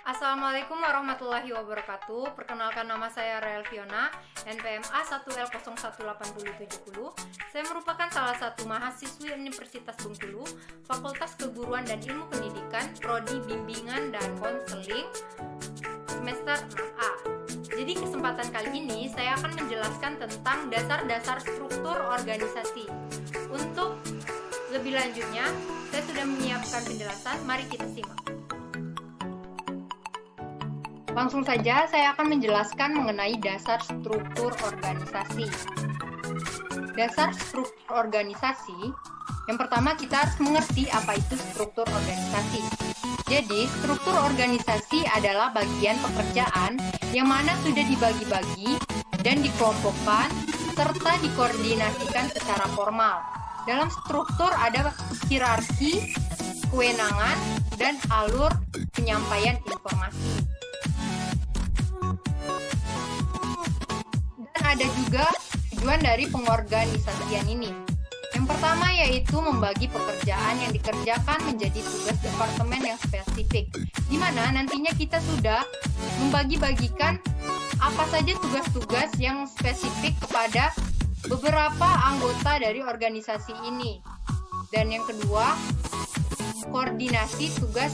Assalamualaikum warahmatullahi wabarakatuh. Perkenalkan, nama saya Rael Fiona, NPM A1L01870. Saya merupakan salah satu mahasiswi Universitas Bengkulu, Fakultas Keguruan dan Ilmu Pendidikan, Prodi Bimbingan dan Konseling, semester 6A. Jadi kesempatan kali ini saya akan menjelaskan tentang dasar-dasar struktur organisasi. Untuk lebih lanjutnya, saya sudah menyiapkan penjelasan, mari kita simak. Langsung saja saya akan menjelaskan mengenai dasar struktur organisasi. Dasar struktur organisasi, yang pertama kita harus mengerti apa itu struktur organisasi. Jadi, struktur organisasi adalah bagian pekerjaan yang mana sudah dibagi-bagi dan dikelompokkan serta dikoordinasikan secara formal. Dalam struktur ada hierarki, kewenangan, dan alur penyampaian informasi. Ada juga tujuan dari pengorganisasian ini. Yang pertama yaitu membagi pekerjaan yang dikerjakan menjadi tugas departemen yang spesifik, di mana nantinya kita sudah membagi-bagikan apa saja tugas-tugas yang spesifik kepada beberapa anggota dari organisasi ini. Dan yang kedua, koordinasi tugas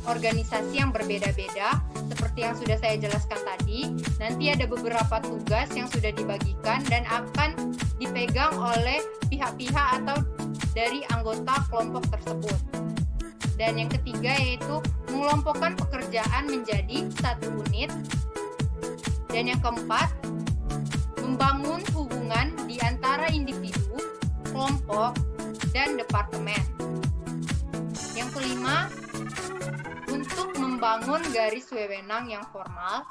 organisasi yang berbeda-beda. Seperti yang sudah saya jelaskan tadi, nanti ada beberapa tugas yang sudah dibagikan dan akan dipegang oleh pihak-pihak atau dari anggota kelompok tersebut. Dan yang ketiga yaitu mengelompokkan pekerjaan menjadi satu unit. Dan yang keempat, membangun hubungan di antara individu, kelompok, dan departemen. Yang kelima, untuk membangun garis wewenang yang formal.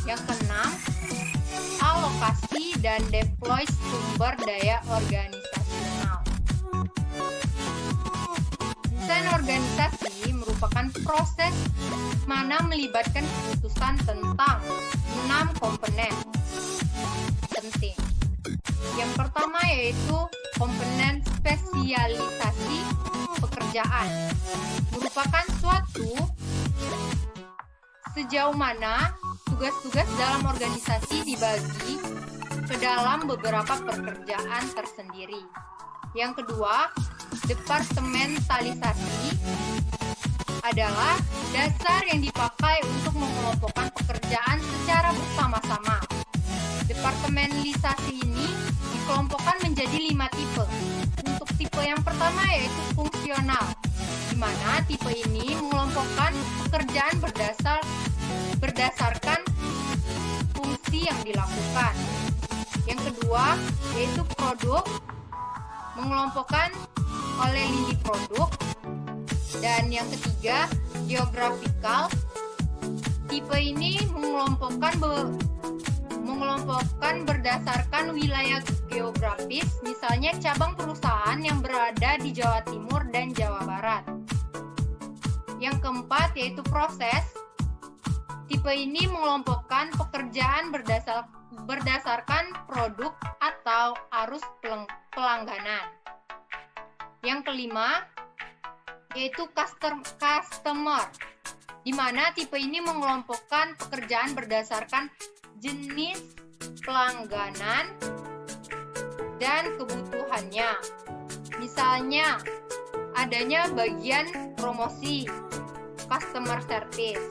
Yang keenam, alokasi dan deploy sumber daya organisasional. Desain organisasi merupakan proses mana melibatkan keputusan tentang 6 komponen penting. Yang pertama yaitu komponen spesialisasi pekerjaan, merupakan suatu sejauh mana tugas-tugas dalam organisasi dibagi ke dalam beberapa pekerjaan tersendiri. Yang kedua, departementalisasi adalah dasar yang dipakai untuk mengelompokkan pekerjaan secara bersama-sama. Departementalisasi ini dikelompokkan menjadi 5 tipe. Untuk tipe yang pertama yaitu fungsional, di mana tipe ini mengelompokkan pekerjaan berdasarkan fungsi yang dilakukan. Yang kedua yaitu produk, mengelompokkan oleh lini produk. Dan yang ketiga, geografikal. Tipe ini mengelompokkan berdasarkan wilayah geografis, misalnya cabang perusahaan yang berada di Jawa Timur dan Jawa Barat. Yang keempat yaitu proses. Tipe ini mengelompokkan pekerjaan berdasarkan produk atau arus pelangganan. Yang kelima yaitu customer, di mana tipe ini mengelompokkan pekerjaan berdasarkan jenis pelangganan dan kebutuhannya. Misalnya, adanya bagian promosi, customer service.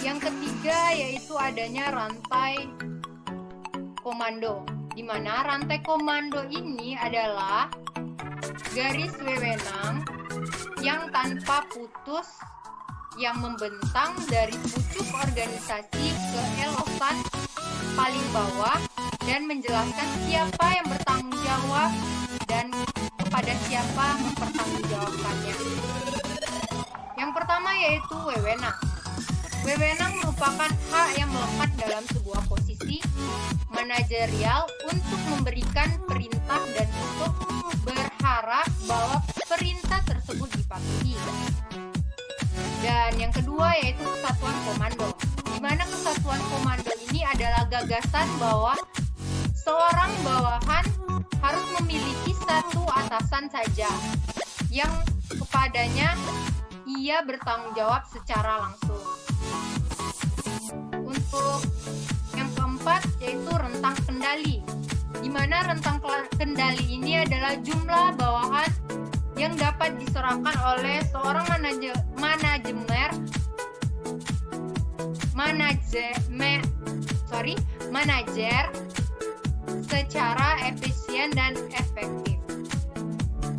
Yang ketiga yaitu adanya rantai komando, di mana rantai komando ini adalah garis wewenang yang tanpa putus yang membentang dari pucuk organisasi ke elosan paling bawah dan menjelaskan siapa yang bertanggung jawab dan kepada siapa mempertanggungjawabkannya. Yang pertama yaitu wewenang. Wewenang merupakan hak yang melekat dalam sebuah posisi manajerial untuk memberikan perintah dan untuk berharap bahwa perintah tersebut dipatuhi. Dan yang kedua yaitu kesatuan komando, di mana kesatuan komando ini adalah gagasan bahwa seorang bawahan harus memiliki satu atasan saja yang kepadanya ia bertanggung jawab secara langsung. Untuk yang keempat yaitu rentang kendali, di mana rentang kendali ini adalah jumlah bawahan yang dapat diserahkan oleh seorang manajer secara efisien dan efektif.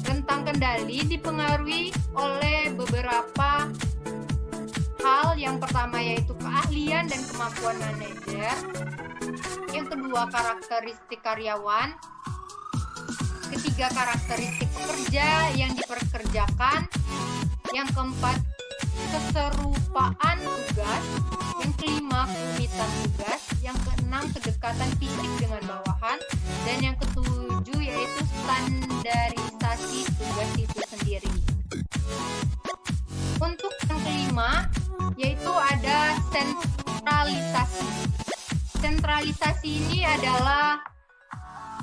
Rentang kendali dipengaruhi oleh beberapa hal. Yang pertama yaitu keahlian dan kemampuan manajer. Yang kedua, karakteristik karyawan. Ketiga, karakteristik pekerja yang dipekerjakan. Yang keempat, keserupaan tugas. Yang kelima, kerumitan tugas. Yang keenam, kedekatan fisik dengan bawahan. Dan yang ketujuh yaitu standarisasi tugas itu sendiri. Untuk yang kelima yaitu ada sentralisasi. Sentralisasi ini adalah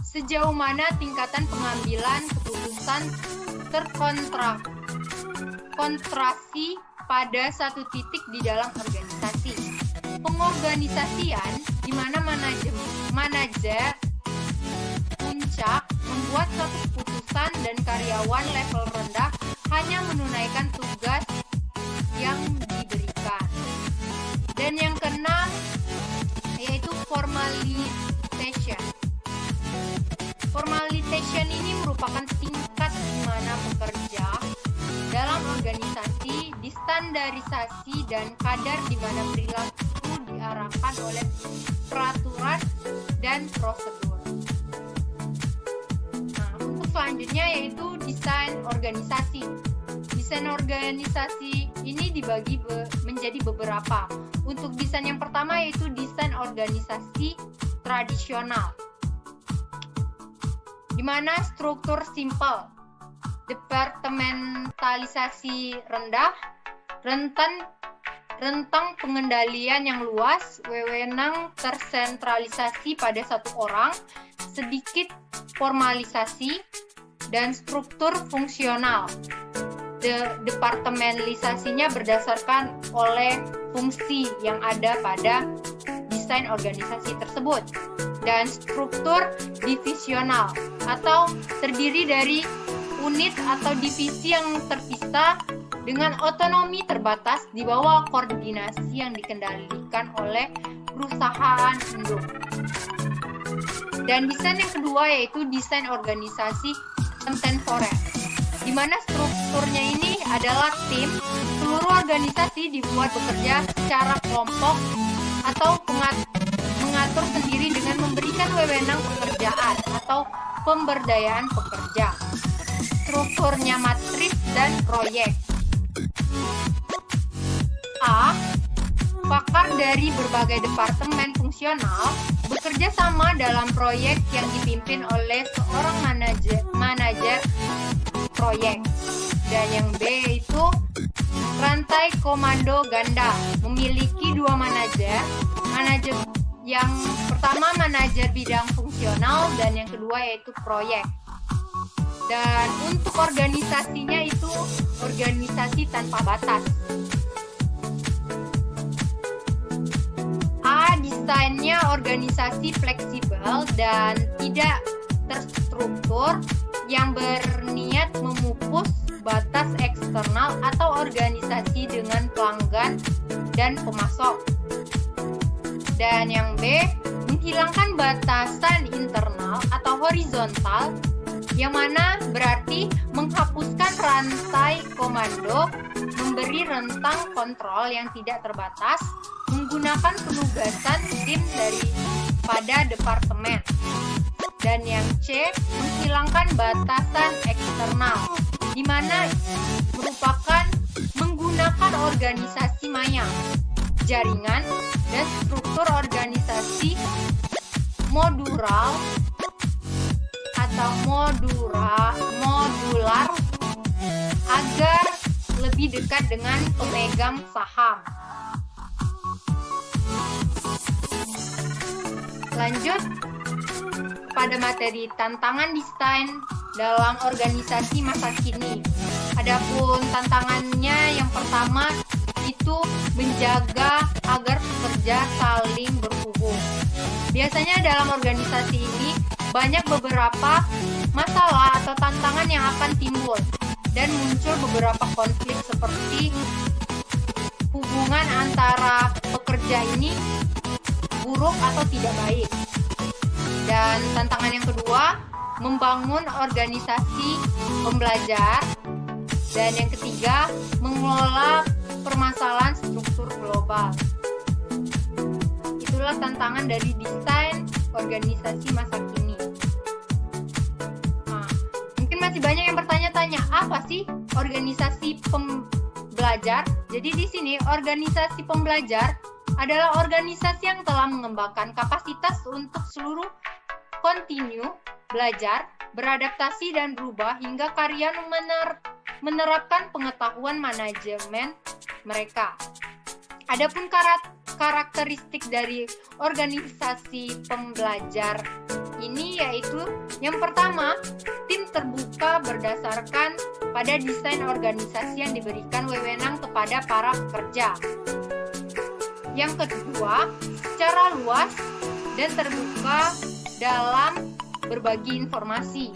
sejauh mana tingkatan pengambilan keputusan terkonsentrasi pada satu titik di dalam organisasi. Pengorganisasian di mana manajer puncak membuat suatu keputusan dan karyawan level rendah hanya menunaikan tugas yang diberikan. Dan yang keenam yaitu formalization. Formalization ini merupakan tingkat di mana pekerja dalam organisasi distandarisasi dan kadar di mana perilaku diarahkan oleh peraturan dan prosedur. Nah, untuk selanjutnya yaitu desain organisasi. Desain organisasi ini dibagi menjadi beberapa. Untuk desain yang pertama yaitu desain organisasi tradisional, di mana struktur simpel, departementalisasi rendah, rentang pengendalian yang luas, wewenang tersentralisasi pada satu orang, sedikit formalisasi, dan struktur fungsional. Departementalisasinya berdasarkan oleh fungsi yang ada pada desain organisasi tersebut. Dan struktur divisional atau terdiri dari unit atau divisi yang terpisah dengan otonomi terbatas di bawah koordinasi yang dikendalikan oleh perusahaan induk. Dan desain yang kedua yaitu desain organisasi kontemporer, di mana strukturnya ini adalah tim. Seluruh organisasi dibuat bekerja secara kelompok atau mengatur sendiri dengan memberikan wewenang pekerjaan atau pemberdayaan pekerja. Strukturnya matriks dan proyek. A. Pakar dari berbagai departemen fungsional bekerja sama dalam proyek yang dipimpin oleh seorang manajer proyek. Dan yang B itu rantai komando ganda, memiliki dua manajer yang pertama manajer bidang fungsional dan yang kedua yaitu proyek. Dan untuk organisasinya itu organisasi tanpa batas. A. Desainnya organisasi fleksibel dan tidak terstruktur yang berniat memupus batas eksternal atau organisasi dengan pelanggan dan pemasok. Dan yang B, menghilangkan batasan internal atau horizontal, yang mana berarti menghapuskan rantai komando, memberi rentang kontrol yang tidak terbatas, menggunakan penugasan tim daripada departemen. Dan yang C, menghilangkan batasan eksternal, di mana merupakan menggunakan organisasi maya, jaringan, dan struktur organisasi modular atau modular agar lebih dekat dengan pemegang saham. Lanjut pada materi tantangan desain dalam organisasi masa kini. Adapun tantangannya yang pertama itu menjaga agar pekerja saling berhubung. Biasanya dalam organisasi ini banyak beberapa masalah atau tantangan yang akan timbul dan muncul beberapa konflik seperti hubungan antara pekerja ini buruk atau tidak baik. Dan tantangan yang kedua, membangun organisasi pembelajar. Dan yang ketiga, mengelola permasalahan struktur global. Itulah tantangan dari desain organisasi masa kini. Nah, mungkin masih banyak yang bertanya-tanya, apa sih organisasi pembelajar? Jadi di sini organisasi pembelajar adalah organisasi yang telah mengembangkan kapasitas untuk seluruh kontinu belajar, beradaptasi dan berubah hingga karya menerapkan pengetahuan manajemen mereka. Adapun karakteristik dari organisasi pembelajar ini yaitu yang pertama, tim terbuka berdasarkan pada desain organisasi yang diberikan wewenang kepada para pekerja. Yang kedua, secara luas dan terbuka dalam berbagi informasi.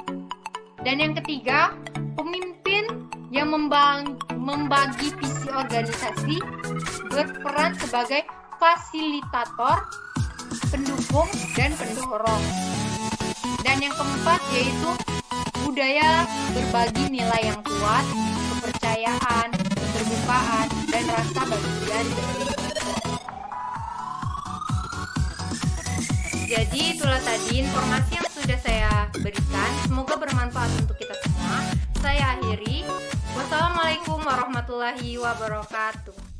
Dan yang ketiga, pemimpin yang membagi visi organisasi berperan sebagai fasilitator, pendukung, dan pendorong. Dan yang keempat yaitu budaya berbagi nilai yang kuat, kepercayaan, keterbukaan, dan rasa bagian dari. Jadi itulah tadi informasi yang sudah saya berikan. Semoga bermanfaat untuk kita semua. Saya akhiri. Wassalamualaikum warahmatullahi wabarakatuh.